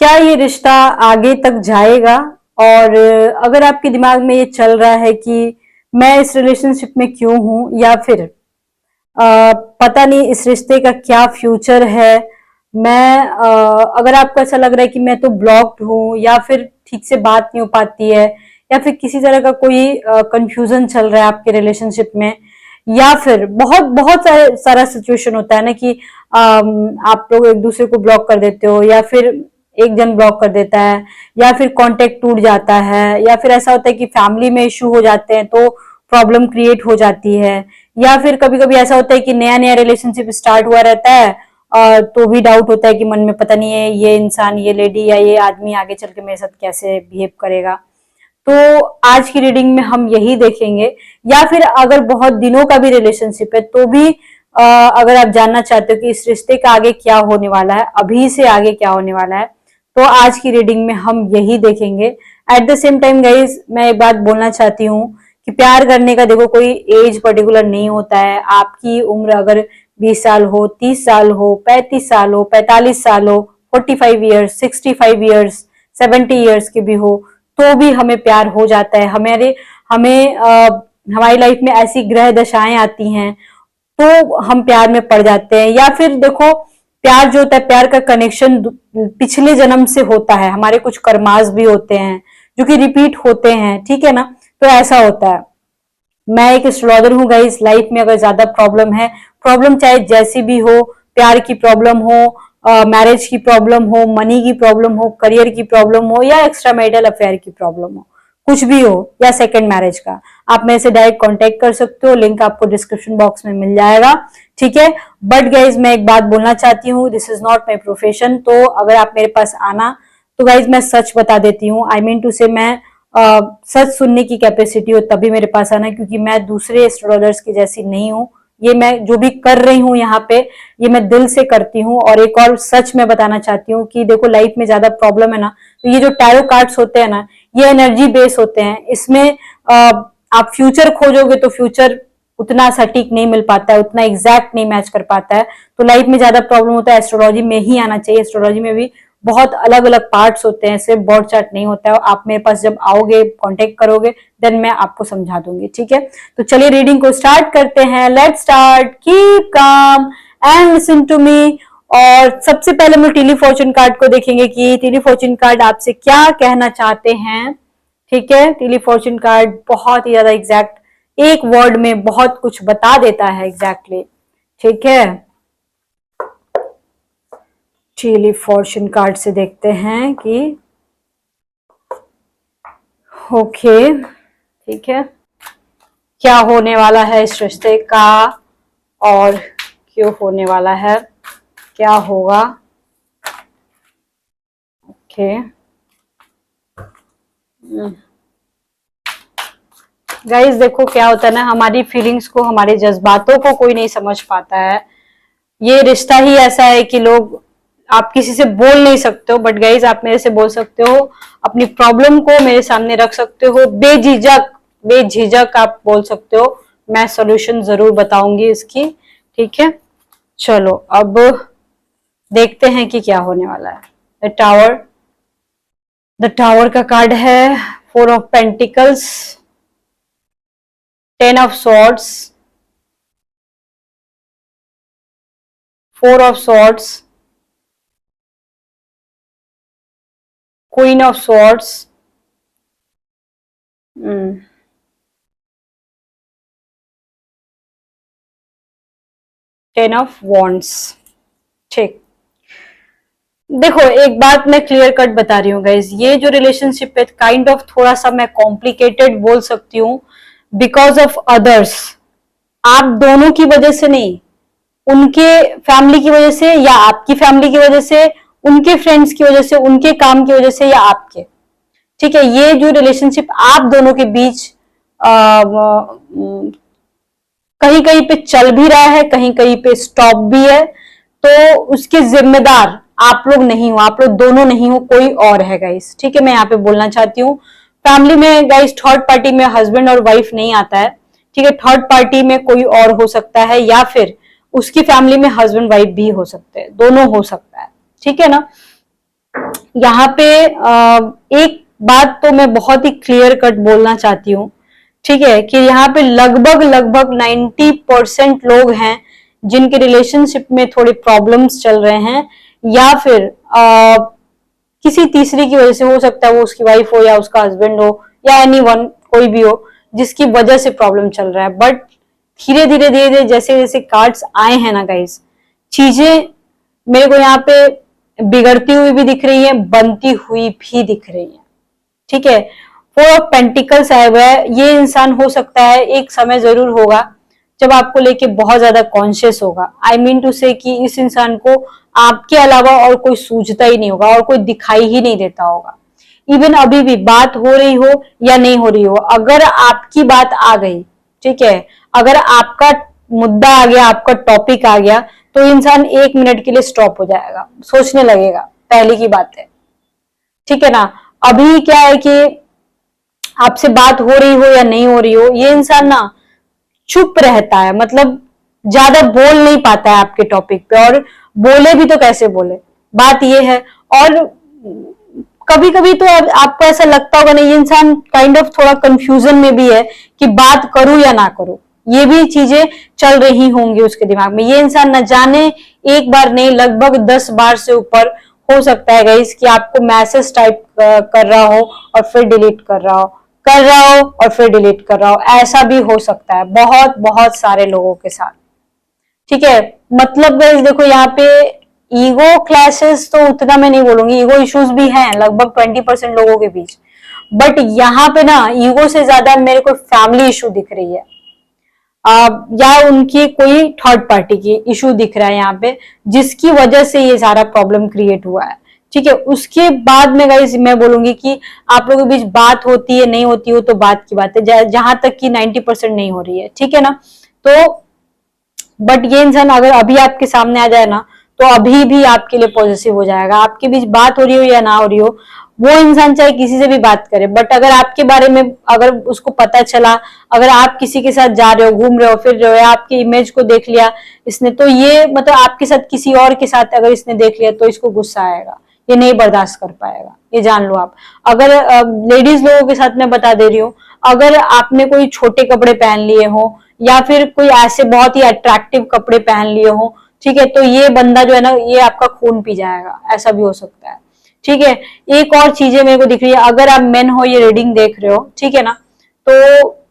क्या ये रिश्ता आगे तक जाएगा? और अगर आपके दिमाग में ये चल रहा है कि मैं इस रिलेशनशिप में क्यों हूं, या फिर पता नहीं इस रिश्ते का क्या फ्यूचर है, अगर आपको ऐसा लग रहा है कि मैं तो ब्लॉक्ड हूँ, या फिर ठीक से बात नहीं हो पाती है, या फिर किसी तरह का कोई कंफ्यूजन चल रहा है आपके रिलेशनशिप में, या फिर बहुत बहुत सारा सिचुएशन होता है ना कि आप लोग एक दूसरे को ब्लॉक कर देते हो, या फिर एक जन ब्लॉक कर देता है, या फिर कांटेक्ट टूट जाता है, या फिर ऐसा होता है कि फैमिली में इशू हो जाते हैं तो प्रॉब्लम क्रिएट हो जाती है, या फिर कभी कभी ऐसा होता है कि नया नया रिलेशनशिप स्टार्ट हुआ रहता है, तो भी डाउट होता है कि मन में पता नहीं है ये इंसान, ये लेडी या ये आदमी आगे चल के मेरे साथ कैसे बिहेव करेगा। तो आज की रीडिंग में हम यही देखेंगे। या फिर अगर बहुत दिनों का भी रिलेशनशिप है तो भी अगर आप जानना चाहते हो कि इस रिश्ते का आगे क्या होने वाला है, अभी से आगे क्या होने वाला है, तो आज की रीडिंग में हम यही देखेंगे। At the same time guys, मैं एक बात बोलना चाहती हूँ कि प्यार करने का देखो कोई एज पर्टिकुलर नहीं होता है। आपकी उम्र अगर 20 साल हो, 30 साल हो, 35 साल हो, 45 साल हो, 45 ईयर्स, 65 ईयर्स, 70 ईयर्स के भी हो, तो भी हमें प्यार हो जाता है। हमारी लाइफ में ऐसी ग्रह दशाएं आती हैं तो हम प्यार में पड़ जाते हैं। या फिर देखो, प्यार जो होता है, प्यार का कनेक्शन पिछले जन्म से होता है, हमारे कुछ कर्मास भी होते हैं जो कि रिपीट होते हैं, ठीक है ना। तो ऐसा होता है। मैं एक एस्ट्रोलॉजर हूँ गाइस। लाइफ में अगर ज्यादा प्रॉब्लम है, प्रॉब्लम चाहे जैसी भी हो, प्यार की प्रॉब्लम हो, मैरिज की प्रॉब्लम हो, मनी की प्रॉब्लम हो, करियर की प्रॉब्लम हो, या एक्स्ट्रा मैरिटल अफेयर की प्रॉब्लम हो, कुछ भी हो, या सेकंड मैरिज का, आप मेरे से डायरेक्ट कांटेक्ट कर सकते हो। लिंक आपको डिस्क्रिप्शन बॉक्स में मिल जाएगा, ठीक है। बट गाइज, मैं एक बात बोलना चाहती हूँ, this is not my profession. तो अगर आप मेरे पास आना, तो गाइज मैं सच बता देती हूँ। आई मीन टू से, मैं सच सुनने की कैपेसिटी हो तभी मेरे पास आना, क्योंकि मैं दूसरे एस्ट्रोलॉजर्स की जैसी नहीं हूँ। ये मैं जो भी कर रही हूँ यहाँ पे, ये मैं दिल से करती हूँ। और एक और सच मैं बताना चाहती हूँ कि देखो, लाइफ में ज्यादा प्रॉब्लम है ना, तो ये जो टैरो कार्ड्स होते हैं ना, ये एनर्जी बेस होते हैं। इसमें आप फ्यूचर खोजोगे तो फ्यूचर उतना सटीक नहीं मिल पाता है, उतना एग्जैक्ट नहीं मैच कर पाता है। तो लाइफ में ज्यादा प्रॉब्लम होता है, एस्ट्रोलॉजी में ही आना चाहिए। एस्ट्रोलॉजी में भी बहुत अलग अलग पार्ट्स होते हैं, सिर्फ बॉड चार्ट नहीं होता है। आप मेरे पास जब आओगे, कांटेक्ट करोगे, देन मैं आपको समझा दूंगी, ठीक है। तो चलिए रीडिंग को स्टार्ट करते हैं। Let's start. Keep calm and listen to me. और सबसे पहले हम टेली फॉर्चून कार्ड को देखेंगे कि टेली फॉर्चून कार्ड आपसे क्या कहना चाहते हैं, ठीक है। टेली फॉर्चून कार्ड बहुत ही ज्यादा एग्जैक्ट, एक वर्ड में बहुत कुछ बता देता है एग्जैक्टली, ठीक है। टेली फॉर्चून कार्ड से देखते हैं कि ओके, ठीक है, क्या होने वाला है इस रिश्ते का, और क्यों होने वाला है, क्या होगा। ओके गाइस, देखो क्या होता है ना, हमारी फीलिंग्स को, हमारे जज्बातों को कोई नहीं समझ पाता है। ये रिश्ता ही ऐसा है कि लोग, आप किसी से बोल नहीं सकते हो, बट गाइज आप मेरे से बोल सकते हो, अपनी प्रॉब्लम को मेरे सामने रख सकते हो, बेझिझक, बेझिझक आप बोल सकते हो। मैं सॉल्यूशन जरूर बताऊंगी इसकी, ठीक है। चलो अब देखते हैं कि क्या होने वाला है। द टावर, द टावर का कार्ड है 4 of pentacles, 10 of swords, 4 of swords, queen of swords, 10 of wands, ठीक। देखो, एक बात मैं क्लियर कट बता रही हूँ गाइज, ये जो रिलेशनशिप है काइंड ऑफ थोड़ा सा मैं कॉम्प्लिकेटेड बोल सकती हूँ, बिकॉज ऑफ अदर्स। आप दोनों की वजह से नहीं, उनके फैमिली की वजह से, या आपकी फैमिली की वजह से, उनके फ्रेंड्स की वजह से, उनके काम की वजह से, या आपके, ठीक है। ये जो रिलेशनशिप आप दोनों के बीच कहीं कहीं पे चल भी रहा है, कहीं कहीं पे स्टॉप भी है, तो उसके जिम्मेदार आप लोग नहीं हो, आप लोग दोनों नहीं हो, कोई और है गाइस, ठीक है। मैं यहाँ पे बोलना चाहती हूँ, फैमिली में गाइस थर्ड पार्टी में हस्बैंड और वाइफ नहीं आता है, ठीक है। थर्ड पार्टी में कोई और हो सकता है, या फिर उसकी फैमिली में हस्बैंड वाइफ भी हो सकते हैं, दोनों हो सकता है, ठीक है ना। यहाँ पे एक बात तो मैं बहुत ही क्लियर कट बोलना चाहती हूँ, ठीक है, कि यहाँ पे लगभग लगभग 90% लोग हैं जिनके रिलेशनशिप में थोड़ी प्रॉब्लम्स चल रहे हैं, या फिर किसी तीसरी की वजह से, हो सकता है वो उसकी वाइफ हो या उसका हस्बैंड हो या एनीवन, कोई भी हो, जिसकी वजह से प्रॉब्लम चल रहा है। बट धीरे धीरे धीरे धीरे जैसे जैसे कार्ड्स आए हैं ना गाइस, चीजें मेरे को यहाँ पे बिगड़ती हुई भी दिख रही है, बनती हुई भी दिख रही है, ठीक है। फोर ऑफ पेंटिकल्स आया हुआ है। ये इंसान हो सकता है एक समय जरूर होगा जब आपको लेके बहुत ज्यादा कॉन्शियस होगा। आई मीन टू से कि इस इंसान को आपके अलावा और कोई सूझता ही नहीं होगा और कोई दिखाई ही नहीं देता होगा। इवन अभी भी बात हो रही हो या नहीं हो रही हो, अगर आपकी बात आ गई, ठीक है, अगर आपका मुद्दा आ गया, आपका टॉपिक आ गया, तो इंसान 1 मिनट के लिए स्टॉप हो जाएगा, सोचने लगेगा, पहली की बात है, ठीक है ना। अभी क्या है कि आपसे बात हो रही हो या नहीं हो रही हो, ये इंसान ना चुप रहता है, मतलब ज्यादा बोल नहीं पाता है आपके टॉपिक पे, और बोले भी तो कैसे बोले, बात ये है। और कभी कभी तो आपको ऐसा लगता होगा, नहीं, ये इंसान काइंड ऑफ थोड़ा कंफ्यूजन में भी है कि बात करूं या ना करूं, ये भी चीजें चल रही होंगी उसके दिमाग में। ये इंसान न जाने एक बार नहीं, लगभग 10 बार से ऊपर हो सकता है गाइस कि आपको मैसेज टाइप कर रहा हो और फिर डिलीट कर रहा हो, कर रहा हो और फिर डिलीट कर रहा हो, ऐसा भी हो सकता है बहुत बहुत सारे लोगों के साथ, ठीक है। मतलब गाइस देखो, यहाँ पे ईगो क्लैशेस तो उतना मैं नहीं बोलूंगी, ईगो इश्यूज भी हैं लगभग 20% लोगों के बीच, बट यहाँ पे ना ईगो से ज्यादा मेरे को फैमिली इशू दिख रही है, या उनकी कोई थर्ड पार्टी की इशू दिख रहा है यहाँ पे, जिसकी वजह से ये सारा प्रॉब्लम क्रिएट हुआ है, ठीक है। उसके बाद में गाइस मैं बोलूंगी कि आप लोगों के बीच बात होती है नहीं होती हो तो बात की बात है, जहां तक कि 90% नहीं हो रही है, ठीक है ना। तो बट ये इंसान अगर अभी आपके सामने आ जाए ना, तो अभी भी आपके लिए पॉजिटिव हो जाएगा। आपके बीच बात हो रही हो या ना हो रही हो, वो इंसान चाहे किसी से भी बात करे, बट अगर आपके बारे में अगर उसको पता चला, अगर आप किसी के साथ जा रहे हो, घूम रहे हो, फिर रहे हो, या आपकी इमेज को देख लिया इसने, तो ये मतलब आपके साथ किसी और के साथ अगर इसने देख लिया तो इसको गुस्सा आएगा, ये नहीं बर्दाश्त कर पाएगा, ये जान लो आप। अगर लेडीज लोगों के साथ मैं बता दे रही हूँ, अगर आपने कोई छोटे कपड़े पहन लिए हो या फिर कोई ऐसे बहुत ही अट्रैक्टिव कपड़े पहन लिए हो, ठीक है, तो ये बंदा जो है ना, ये आपका खून पी जाएगा, ऐसा भी हो सकता है, ठीक है। एक और चीजें मेरे को दिख रही है, अगर आप मेन हो, ये रीडिंग देख रहे हो, ठीक है ना, तो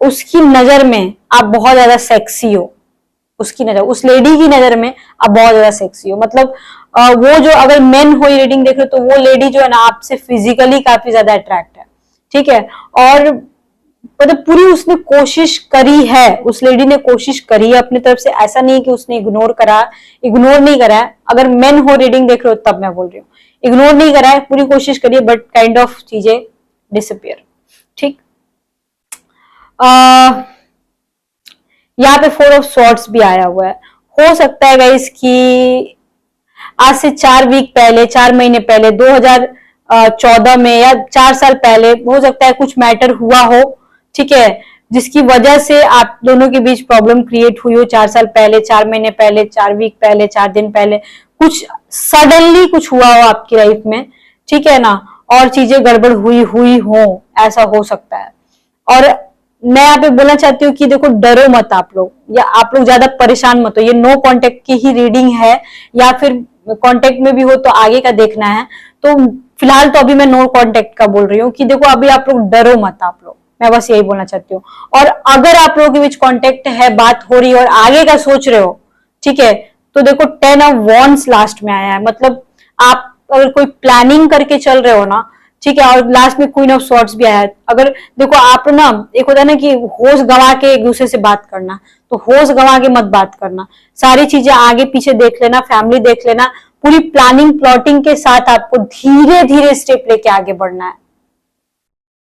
उसकी नजर में आप बहुत ज्यादा सेक्सी हो, उसकी नजर, उस लेडी की नजर में आप बहुत ज्यादा सेक्सी हो, मतलब वो जो, अगर मेन हो ये रीडिंग देख रहे हो, तो वो लेडी जो है ना आपसे फिजिकली काफी ज्यादा अट्रैक्ट है, ठीक है। और मतलब पूरी उसने कोशिश करी है, उस लेडी ने कोशिश करी है अपनी तरफ से, ऐसा नहीं कि उसने इग्नोर करा, इग्नोर नहीं करा है। अगर मेन हो रीडिंग देख रहे हो तब मैं बोल रही हूँ, इग्नोर नहीं करा है, पूरी कोशिश करी है, बट काइंड ऑफ चीजें डिसअपियर, ठीक। यहाँ पे 4 ऑफ स्वॉर्ड्स भी आया हुआ है। हो सकता है गाइस कि आज से 4 वीक पहले, 4 महीने पहले, 2014 में या 4 साल पहले, हो सकता है कुछ मैटर हुआ हो, ठीक है, जिसकी वजह से आप दोनों के बीच प्रॉब्लम क्रिएट हुई हो 4 साल पहले, 4 महीने पहले, 4 वीक पहले, 4 दिन पहले, कुछ सडनली कुछ हुआ हो आपकी लाइफ में, ठीक है ना, और चीजें गड़बड़ हुई हुई हो, ऐसा हो सकता है। और मैं यहाँ पे बोलना चाहती हूँ कि देखो, डरो मत आप लोग, या आप लोग ज्यादा परेशान मत हो, ये नो कांटेक्ट की ही रीडिंग है, या फिर कांटेक्ट में भी हो तो आगे का देखना है। तो फिलहाल तो अभी मैं नो कांटेक्ट का बोल रही हूँ कि देखो, अभी आप लोग डरो मत, आप लोग, मैं बस यही बोलना चाहती हूँ। और अगर आप लोगों के बीच कांटेक्ट है, बात हो रही है और आगे का सोच रहे हो, ठीक है, तो देखो 10 ऑफ वॉन्ड्स लास्ट में आया है, मतलब आप अगर कोई प्लानिंग करके चल रहे हो ना, ठीक है, और लास्ट में क्वीन ऑफ स्वॉर्ड्स भी आया है। अगर देखो, आप ना, एक होता है ना कि होश गंवा के एक दूसरे से बात करना, तो होश गंवा के मत बात करना, सारी चीजें आगे पीछे देख लेना, फैमिली देख लेना, पूरी प्लानिंग प्लॉटिंग के साथ आपको धीरे धीरे स्टेप लेके आगे बढ़ना है,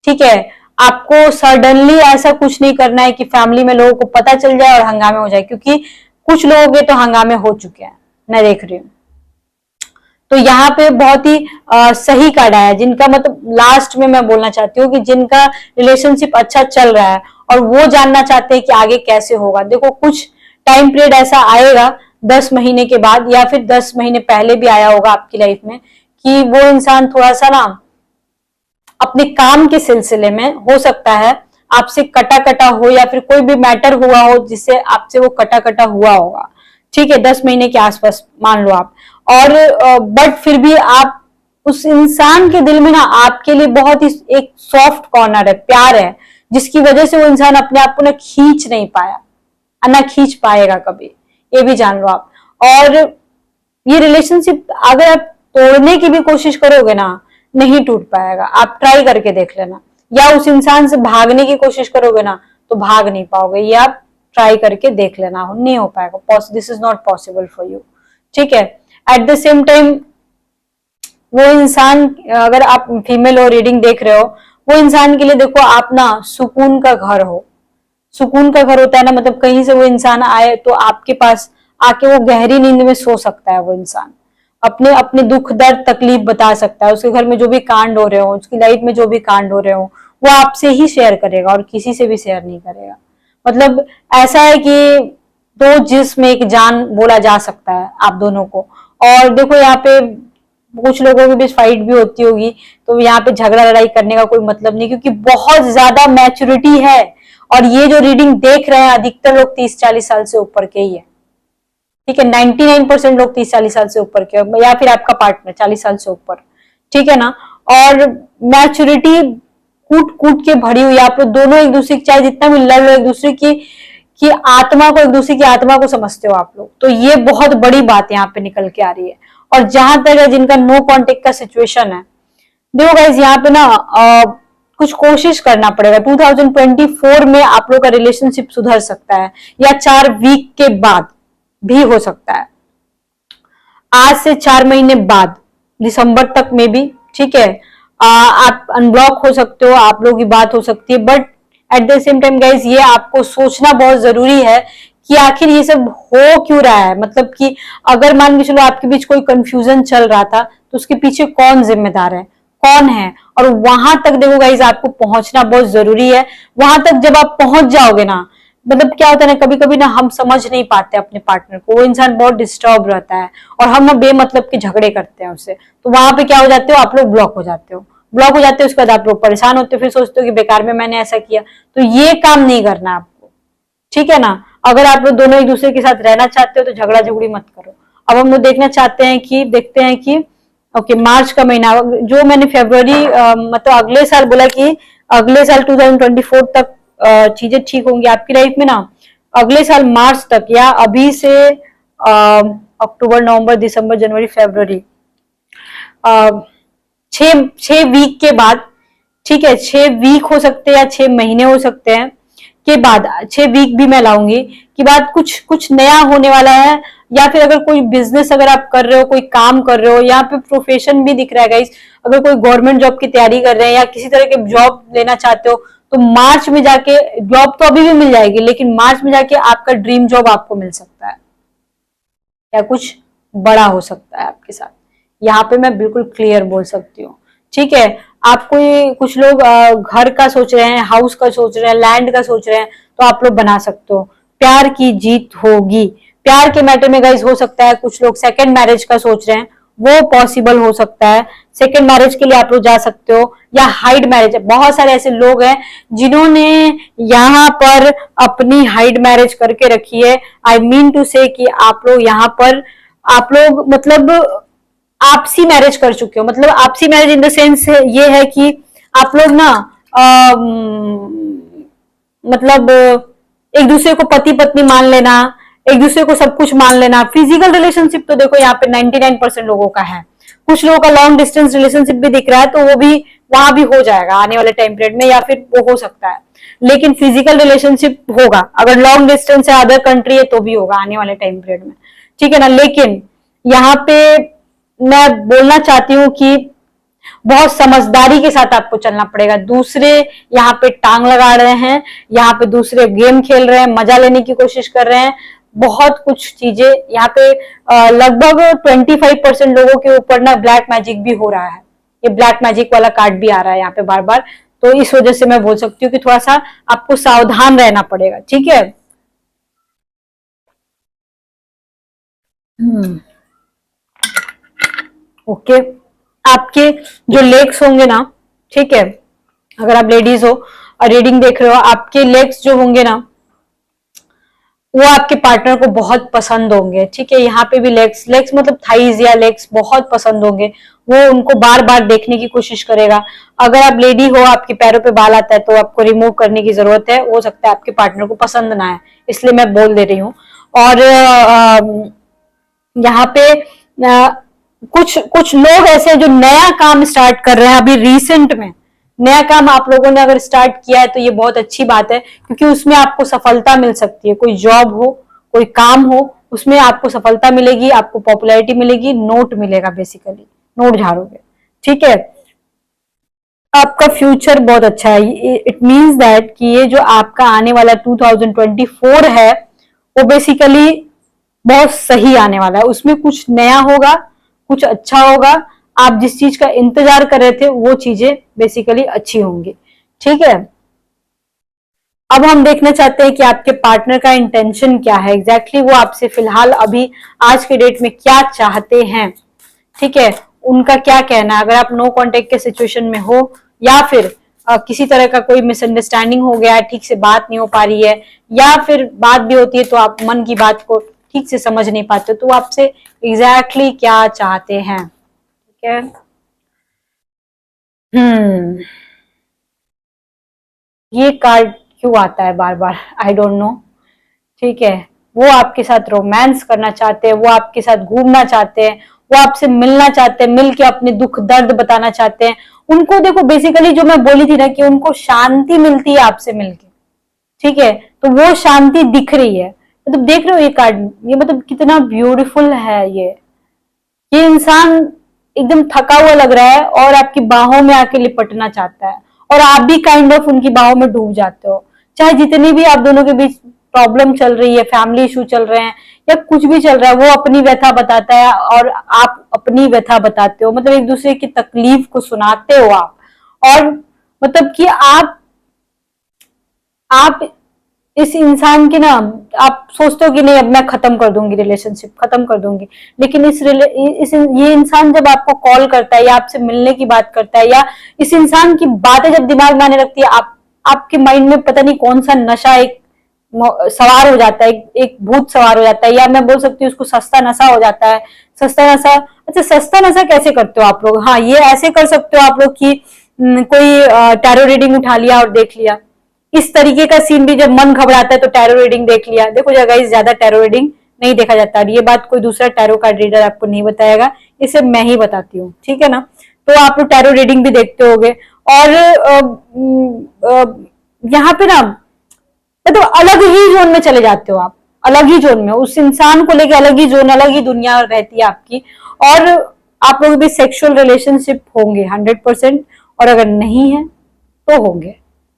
ठीक है। आपको सडनली ऐसा कुछ नहीं करना है कि फैमिली में लोगों को पता चल जाए और हंगामे हो जाए, क्योंकि कुछ लोगों के तो हंगामे हो चुके हैं, मैं देख रही हूँ। तो यहाँ पे बहुत ही सही कार्ड आया, जिनका मतलब लास्ट में मैं बोलना चाहती हूँ कि जिनका रिलेशनशिप अच्छा चल रहा है और वो जानना चाहते हैं कि आगे कैसे होगा। देखो, कुछ टाइम पीरियड ऐसा आएगा 10 महीने के बाद, या फिर 10 महीने पहले भी आया होगा आपकी लाइफ में, कि वो इंसान थोड़ा सा ना अपने काम के सिलसिले में हो सकता है आपसे कटा कटा हो, या फिर कोई भी मैटर हुआ हो जिससे आपसे वो कटा कटा हुआ होगा, ठीक है, 10 महीने के आसपास मान लो आप। और बट फिर भी आप उस इंसान के दिल में ना आपके लिए बहुत ही एक सॉफ्ट कॉर्नर है, प्यार है, जिसकी वजह से वो इंसान अपने आप को ना खींच नहीं पाया, ना खींच पाएगा कभी, ये भी जान लो आप। और ये रिलेशनशिप अगर आप तोड़ने की भी कोशिश करोगे ना, नहीं टूट पाएगा, आप ट्राई करके देख लेना। या उस इंसान से भागने की कोशिश करोगे ना, तो भाग नहीं पाओगे, ये आप ट्राई करके देख लेना, नहीं हो पाएगा, this is not possible for you, ठीक है। एट द सेम टाइम वो इंसान, अगर आप फीमेल हो, रीडिंग देख रहे हो, वो इंसान के लिए देखो आप ना सुकून का घर हो। सुकून का घर होता है ना, मतलब कहीं से वो इंसान आए तो आपके पास आके वो गहरी नींद में सो सकता है, वो इंसान अपने अपने दुख दर्द तकलीफ बता सकता है, उसके घर में जो भी कांड हो रहे हो, उसकी लाइफ में जो भी कांड हो रहे हो, वो आपसे ही शेयर करेगा और किसी से भी शेयर नहीं करेगा। मतलब ऐसा है कि दो जिस्म एक जान बोला जा सकता है आप दोनों को। और देखो यहाँ पे कुछ लोगों के बीच फाइट भी होती होगी, तो यहाँ पे झगड़ा लड़ाई करने का कोई मतलब नहीं, क्योंकि बहुत ज्यादा मैच्योरिटी है। और ये जो रीडिंग देख रहे हैं अधिकतर लोग 30-40 साल से ऊपर के ही है, ठीक है, 99% लोग 30-40 साल से ऊपर के, या फिर आपका पार्टनर 40 साल से ऊपर, ठीक है ना। और मैच्योरिटी कूट कूट के भरी हुई, आप लोग दोनों एक दूसरे की, चाहे जितना भी लड़ लो, एक दूसरे की आत्मा को, एक दूसरे की आत्मा को समझते हो आप लोग, तो ये बहुत बड़ी बात यहाँ पे निकल के आ रही है। और जहां तक है जिनका नो कांटेक्ट का सिचुएशन है, देखो गाइस यहाँ पे ना कुछ कोशिश करना पड़ेगा। 2024 में आप लोग का रिलेशनशिप सुधर सकता है, या 4 वीक के बाद भी हो सकता है, आज से 4 महीने बाद, दिसंबर तक में भी, ठीक है। आप अनब्लॉक हो सकते हो, आप लोगों की बात हो सकती है, but at the same time guys ये आपको सोचना बहुत जरूरी है कि आखिर ये सब हो क्यों रहा है। मतलब कि अगर मान के चलो आपके बीच कोई कंफ्यूजन चल रहा था, तो उसके पीछे कौन जिम्मेदार है, कौन है, और वहां तक देखो गाइज आपको पहुंचना बहुत जरूरी है। वहां तक जब आप पहुंच जाओगे ना, मतलब क्या होता है ना, कभी कभी ना हम समझ नहीं पाते अपने पार्टनर को, वो इंसान बहुत डिस्टर्ब रहता है और हम ना बेमतलब के झगड़े करते हैं उससे, तो वहां पे क्या हो जाते हो आप लोग, ब्लॉक हो जाते हो, ब्लॉक हो जाते हो। उसके बाद आप लोग परेशान होते हो, फिर सोचते हो कि बेकार में मैंने ऐसा किया। तो ये काम नहीं करना आपको, ठीक है ना। अगर आप लोग दोनों एक दूसरे के साथ रहना चाहते हो तो झगड़ा झगड़ी मत करो। अब हम लोग देखना चाहते हैं कि, देखते हैं कि ओके मार्च का महीना, जो मैंने फरवरी मतलब अगले साल बोला कि अगले साल 2024 तक चीजें ठीक होंगी आपकी लाइफ में ना, अगले साल मार्च तक, या अभी से अक्टूबर नवंबर दिसंबर जनवरी फरवरी, 6 वीक के बाद, ठीक है, 6 वीक हो सकते हैं या 6 महीने हो सकते हैं के बाद, 6 वीक भी मैं लाऊंगी कि बाद कुछ कुछ नया होने वाला है। या फिर अगर कोई बिजनेस अगर आप कर रहे हो, कोई काम कर रहे हो, यहाँ पे प्रोफेशन भी दिख रहा है गाइस, अगर कोई गवर्नमेंट जॉब की तैयारी कर रहे हैं या किसी तरह के जॉब लेना चाहते हो, तो मार्च में जाके, जॉब तो अभी भी मिल जाएगी, लेकिन मार्च में जाके आपका ड्रीम जॉब आपको मिल सकता है, या कुछ बड़ा हो सकता है आपके साथ। यहाँ पे मैं बिल्कुल क्लियर बोल सकती हूँ, ठीक है। आपको ये कुछ लोग घर का सोच रहे हैं, हाउस का सोच रहे हैं, लैंड का सोच रहे हैं, तो आप लोग बना सकते हो। प्यार की जीत होगी, प्यार के मैटर में गाइस हो सकता है कुछ लोग सेकंड मैरिज का सोच रहे हैं, वो पॉसिबल हो सकता है। सेकंड मैरिज के लिए आप लोग जा सकते हो, या हाइड मैरिज, बहुत सारे ऐसे लोग हैं जिन्होंने यहाँ पर अपनी हाइड मैरिज करके रखी है। आई मीन टू से कि आप लोग यहाँ पर, आप लोग मतलब आपसी मैरिज कर चुके हो। मतलब आपसी मैरिज इन द सेंस ये है कि आप लोग ना मतलब एक दूसरे को पति पत्नी मान लेना, एक दूसरे को सब कुछ मान लेना। फिजिकल रिलेशनशिप तो देखो यहाँ पे 99% लोगों का है, कुछ लोगों का लॉन्ग डिस्टेंस रिलेशनशिप भी दिख रहा है, तो वो भी वहां भी हो जाएगा आने वाले टाइम पीरियड में, या फिर वो हो सकता है। लेकिन फिजिकल रिलेशनशिप होगा, अगर लॉन्ग डिस्टेंस है, अदर कंट्री है, तो भी होगा आने वाले टाइम पीरियड में, ठीक है ना। लेकिन यहाँ पे मैं बोलना चाहती हूँ कि बहुत समझदारी के साथ आपको चलना पड़ेगा। दूसरे यहाँ पे टांग लगा रहे हैं, यहाँ पे दूसरे गेम खेल रहे हैं, मजा लेने की कोशिश कर रहे हैं, बहुत कुछ चीजें यहाँ पे लगभग 25% लोगों के ऊपर ना ब्लैक मैजिक भी हो रहा है। ये ब्लैक मैजिक वाला कार्ड भी आ रहा है यहाँ पे बार बार, तो इस वजह से मैं बोल सकती हूँ कि थोड़ा सा आपको सावधान रहना पड़ेगा, ठीक है। ओके, आपके जो लेग्स होंगे ना, ठीक है, अगर आप लेडीज हो और रीडिंग देख रहे हो, आपके लेग्स जो होंगे ना वो आपके पार्टनर को बहुत पसंद होंगे, ठीक है। यहाँ पे भी लेग्स, लेग्स मतलब थाइज या लेग्स बहुत पसंद होंगे, वो उनको बार बार देखने की कोशिश करेगा। अगर आप लेडी हो, आपके पैरों पे बाल आता है तो आपको रिमूव करने की जरूरत है, हो सकता है आपके पार्टनर को पसंद ना आए, इसलिए मैं बोल दे रही हूँ। और यहाँ पे कुछ कुछ लोग ऐसे हैं जो नया काम स्टार्ट कर रहे हैं अभी रिसेंट में। नया काम आप लोगों ने अगर स्टार्ट किया है तो ये बहुत अच्छी बात है, क्योंकि उसमें आपको सफलता मिल सकती है। कोई जॉब हो, कोई काम हो, उसमें आपको सफलता मिलेगी, आपको पॉपुलैरिटी मिलेगी, नोट मिलेगा, बेसिकली नोट झाड़ोगे, ठीक है। आपका फ्यूचर बहुत अच्छा है। इट मीन्स दैट कि ये जो आपका आने वाला 2024 है वो बेसिकली बहुत सही आने वाला है। उसमें कुछ नया होगा, कुछ अच्छा होगा। आप जिस चीज का इंतजार कर रहे थे वो चीजें बेसिकली अच्छी होंगी, ठीक है। अब हम देखना चाहते हैं कि आपके पार्टनर का इंटेंशन क्या है, एग्जैक्टली वो आपसे फिलहाल अभी आज के डेट में क्या चाहते हैं, ठीक है। उनका क्या कहना है, अगर आप नो कांटेक्ट के सिचुएशन में हो या फिर किसी तरह का कोई मिसअंडरस्टैंडिंग हो गया है, ठीक से बात नहीं हो पा रही है, या फिर बात भी होती है तो आप मन की बात को ठीक से समझ नहीं पाते, तो आपसे एग्जैक्टली क्या चाहते हैं, ठीक है। ये कार्ड क्यों आता है बार बार, आई डोंट नो, ठीक है। वो आपके साथ रोमांस करना चाहते हैं, वो आपके साथ घूमना चाहते हैं, वो आपसे मिलना चाहते हैं, मिल के अपने दुख दर्द बताना चाहते हैं। उनको देखो बेसिकली जो मैं बोली थी ना कि उनको शांति मिलती है आपसे मिलके, ठीक है, तो वो शांति दिख रही है। मतलब देख रहे हो ये कार्ड, ये मतलब कितना ब्यूटीफुल है। ये इंसान एकदम थका हुआ लग रहा है और आपकी बाहों में आके लिपटना चाहता है, और आप भी काइंड ऑफ उनकी बाहों में डूब जाते हो। चाहे जितनी भी आप दोनों के बीच प्रॉब्लम चल रही है, फैमिली इशू चल रहे हैं या कुछ भी चल रहा है, वो अपनी व्यथा बताता है और आप अपनी व्यथा बताते हो। मतलब एक दूसरे की तकलीफ को सुनाते हो आप, और मतलब कि आप इस इंसान की ना, आप सोचते हो कि नहीं अब मैं खत्म कर दूंगी, रिलेशनशिप खत्म कर दूंगी, लेकिन ये इंसान जब आपको कॉल करता है या आपसे मिलने की बात करता है, या इस इंसान की बातें जब दिमाग में आने लगती है, आपके माइंड में पता नहीं कौन सा नशा एक सवार हो जाता है, एक भूत सवार हो जाता है, या मैं बोल सकती हूँ उसको सस्ता नशा हो जाता है। सस्ता नशा, अच्छा सस्ता नशा कैसे करते हो आप लोग? हाँ, ये ऐसे कर सकते हो आप लोग की कोई टैरो रीडिंग उठा लिया और देख लिया। इस तरीके का सीन भी, जब मन घबराता है तो टैरो रीडिंग देख लिया। देखो जगह ज्यादा टैरो रीडिंग नहीं देखा जाता, और ये बात कोई दूसरा टैरो कार्ड रीडर आपको नहीं बताएगा, इसे मैं ही बताती हूँ, ठीक है ना। तो आप लोग टैरो रीडिंग भी देखते होगे। और यहाँ पे ना मतलब अलग ही जोन में चले जाते हो आप, अलग ही जोन में, उस इंसान को लेके अलग ही जोन, अलग ही दुनिया रहती है आपकी। और आप लोग भी सेक्सुअल रिलेशनशिप होंगे 100%, और अगर नहीं है तो होंगे,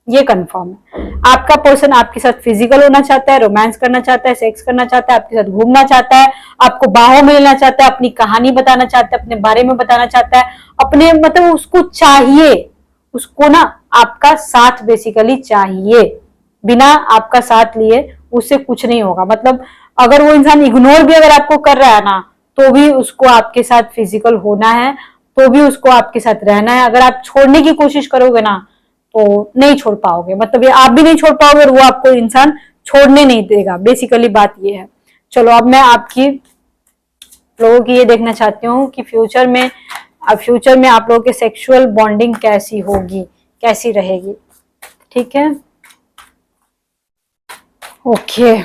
ये कंफर्म है। आपका पर्सन आपके साथ फिजिकल होना चाहता है, रोमांस करना चाहता है, सेक्स करना चाहता है, आपके साथ घूमना चाहता है, आपको बाहों में लेना चाहता है, अपनी कहानी बताना चाहता है, अपने बारे में बताना चाहता है, अपने मतलब उसको चाहिए, उसको ना आपका साथ बेसिकली चाहिए। बिना आपका साथ लिए उससे कुछ नहीं होगा। मतलब अगर वो इंसान इग्नोर भी अगर आपको कर रहा है ना, तो भी उसको आपके साथ फिजिकल होना है, तो भी उसको आपके साथ रहना है। अगर आप छोड़ने की कोशिश करोगे ना तो नहीं छोड़ पाओगे, मतलब ये आप भी नहीं छोड़ पाओगे और वो आपको इंसान छोड़ने नहीं देगा, बेसिकली बात ये है। चलो अब मैं आपकी लोगों की ये देखना चाहती हूँ कि फ्यूचर में आप लोगों की सेक्सुअल बॉन्डिंग कैसी होगी, कैसी रहेगी, ठीक है। Okay,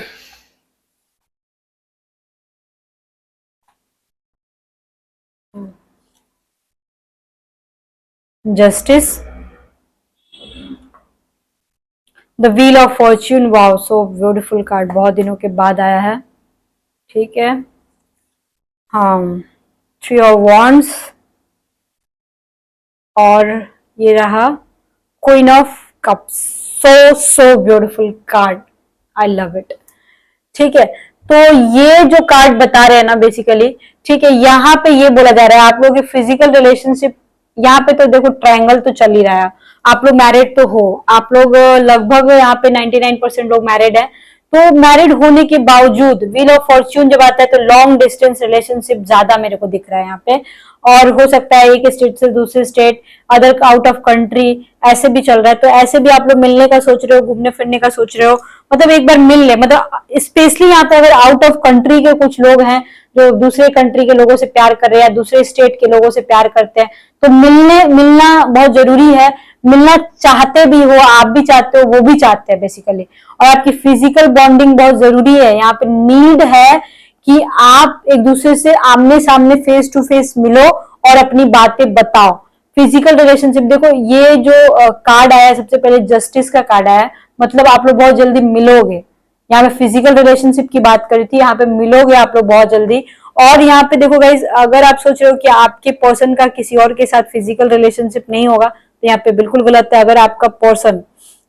justice, the wheel of Fortune, wow so beautiful card, बहुत दिनों के बाद आया है, ठीक है। हाँ, थ्री ऑफ वॉन्ड्स, और ये रहा queen of cups, so so beautiful card, I love it, ठीक है। तो ये जो कार्ड बता रहे हैं ना बेसिकली, ठीक है, यहाँ पे ये बोला जा रहा है आप लोगों की फिजिकल रिलेशनशिप, यहाँ पे तो देखो ट्रायंगल तो चल ही रहा है, आप लोग मैरिड तो हो, आप लोग लगभग यहाँ पे 99% लोग मैरिड है, तो मैरिड होने के बावजूद व्हील ऑफ फॉर्च्यून जब आता है तो लॉन्ग डिस्टेंस रिलेशनशिप ज्यादा मेरे को दिख रहा है यहाँ पे, और हो सकता है एक स्टेट से दूसरे state, other out of country ऐसे भी चल रहा है। तो ऐसे भी आप लोग मिलने का सोच रहे हो, घूमने फिरने का सोच रहे हो, मतलब एक बार मिल ले, मतलब स्पेशली यहाँ पे अगर आउट ऑफ कंट्री के कुछ लोग हैं जो दूसरे कंट्री के लोगों से प्यार कर रहे हैं या दूसरे स्टेट के लोगों से प्यार करते हैं, तो मिलना बहुत जरूरी है। मिलना चाहते भी हो, आप भी चाहते हो, वो भी चाहते हैं बेसिकली, और आपकी फिजिकल बॉन्डिंग बहुत जरूरी है। यहाँ पे नीड है कि आप एक दूसरे से आमने सामने फेस टू फेस मिलो और अपनी बातें बताओ। फिजिकल रिलेशनशिप, देखो ये जो कार्ड आया है सबसे पहले जस्टिस का कार्ड आया है, मतलब आप लोग बहुत जल्दी मिलोगे। यहाँ पे फिजिकल रिलेशनशिप की बात करी थी, यहाँ पे मिलोगे आप लोग बहुत जल्दी। और यहाँ पे देखो गाइज, अगर आप सोच रहे हो कि आपके पर्सन का किसी और के साथ फिजिकल रिलेशनशिप नहीं होगा, तो यहाँ पे बिल्कुल गलत है। अगर आपका पर्सन,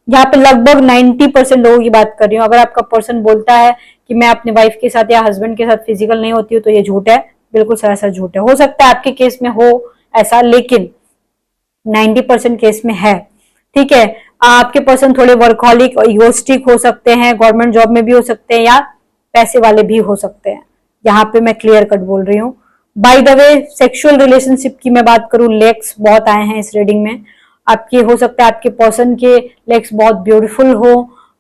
यहाँ पे लगभग 90% लोगों की बात कर रही हूँ, अगर आपका पर्सन बोलता है कि मैं अपने वाइफ के साथ या हस्बैंड के साथ फिजिकल नहीं होती हूँ, तो ये झूठ है, बिल्कुल सरासर झूठ है। हो सकता है आपके केस में हो ऐसा, लेकिन 90% केस में है, ठीक है। आपके पर्सन थोड़े वर्कहॉलिक और इगोस्टिक हो सकते हैं, गवर्नमेंट जॉब में भी हो सकते हैं, या पैसे वाले भी हो सकते हैं। यहाँ पे मैं क्लियर कट बोल रही हूँ। By the way, sexual relationship की मैं बात करूं, लेग्स बहुत आए हैं इस रीडिंग में। आपके हो सकता है आपके पर्सन के लेग्स बहुत ब्यूटीफुल हो,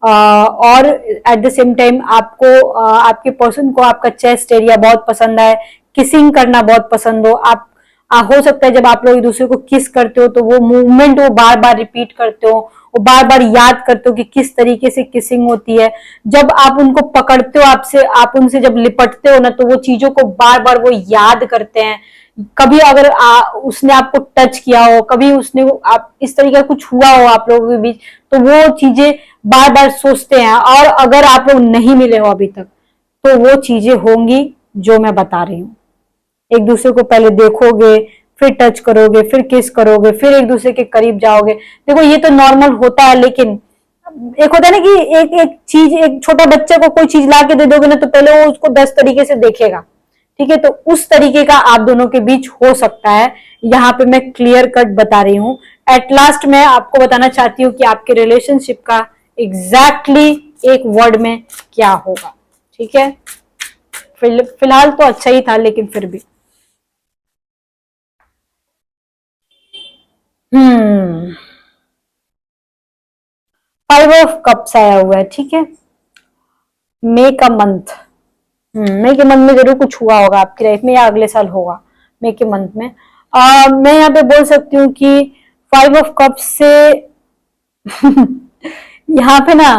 और एट द सेम टाइम आपको आपके पर्सन को आपका चेस्ट एरिया बहुत पसंद आए, किसिंग करना बहुत पसंद हो। आप हो सकता है जब आप लोग एक दूसरे को किस करते हो तो वो मूवमेंट वो बार बार रिपीट करते हो, वो बार बार याद करते हो कि किस तरीके से किसिंग होती है। जब आप उनको पकड़ते हो, आपसे आप उनसे जब लिपटते हो ना, तो वो चीजों को बार बार वो याद करते हैं। कभी अगर उसने आपको टच किया हो, कभी उसने आप इस तरीके का कुछ हुआ हो आप लोगों के बीच, तो वो चीजें बार बार सोचते हैं। और अगर आप लोग नहीं मिले हो अभी तक, तो वो चीजें होंगी जो मैं बता रही हूँ। एक दूसरे को पहले देखोगे, फिर टच करोगे, फिर किस करोगे, फिर एक दूसरे के करीब जाओगे। देखो ये तो नॉर्मल होता है, लेकिन एक होता है ना कि एक एक चीज, एक छोटा बच्चे को कोई चीज ला के दे दोगे ना, तो पहले वो उसको 10 तरीके से देखेगा, ठीक है। तो उस तरीके का आप दोनों के बीच हो सकता है, यहाँ पे मैं क्लियर कट बता रही हूँ। एट लास्ट मैं आपको बताना चाहती हूँ कि आपके रिलेशनशिप का एग्जैक्टली एक वर्ड में क्या होगा, ठीक है। फिलहाल तो अच्छा ही था, लेकिन फिर भी 5 ऑफ कप्स आया हुआ है, ठीक है। मे का मंथ, मई के मंथ में जरूर कुछ हुआ होगा आपकी लाइफ में, या अगले साल होगा मई के मंथ में। मैं यहाँ पे बोल सकती हूँ कि 5 ऑफ कप्स से यहाँ पे ना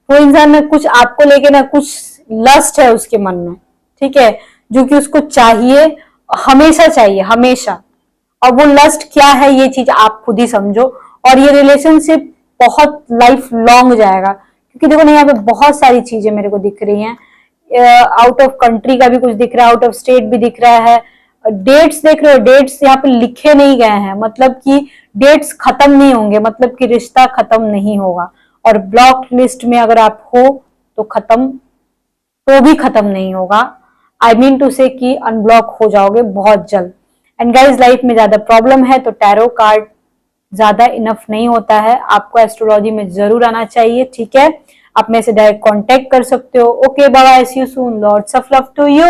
वो इंसान ना कुछ आपको लेके ना कुछ लस्ट है उसके मन में, ठीक है, जो कि उसको चाहिए, हमेशा चाहिए, हमेशा। और वो लस्ट क्या है ये चीज आप खुद ही समझो। और ये रिलेशनशिप बहुत लाइफ लॉन्ग जाएगा, क्योंकि देखो ना यहाँ पे बहुत सारी चीजें मेरे को दिख रही हैं। आउट ऑफ कंट्री का भी कुछ दिख रहा है, आउट ऑफ स्टेट भी दिख रहा है। डेट्स देख रहे हो, डेट्स यहाँ पे लिखे नहीं गए हैं, मतलब कि डेट्स खत्म नहीं होंगे, मतलब कि रिश्ता खत्म नहीं होगा। और ब्लॉक लिस्ट में अगर आप हो तो खत्म, तो भी खत्म नहीं होगा। आई मीन टू से कि अनब्लॉक हो जाओगे बहुत जल्द। एंड गाइज, लाइफ में ज्यादा प्रॉब्लम है तो टैरो कार्ड ज्यादा इनफ नहीं होता है, आपको एस्ट्रोलॉजी में जरूर आना चाहिए, ठीक है। आप मेरे से डायरेक्ट कांटेक्ट कर सकते हो। Okay bye, see you soon, lots of love to you.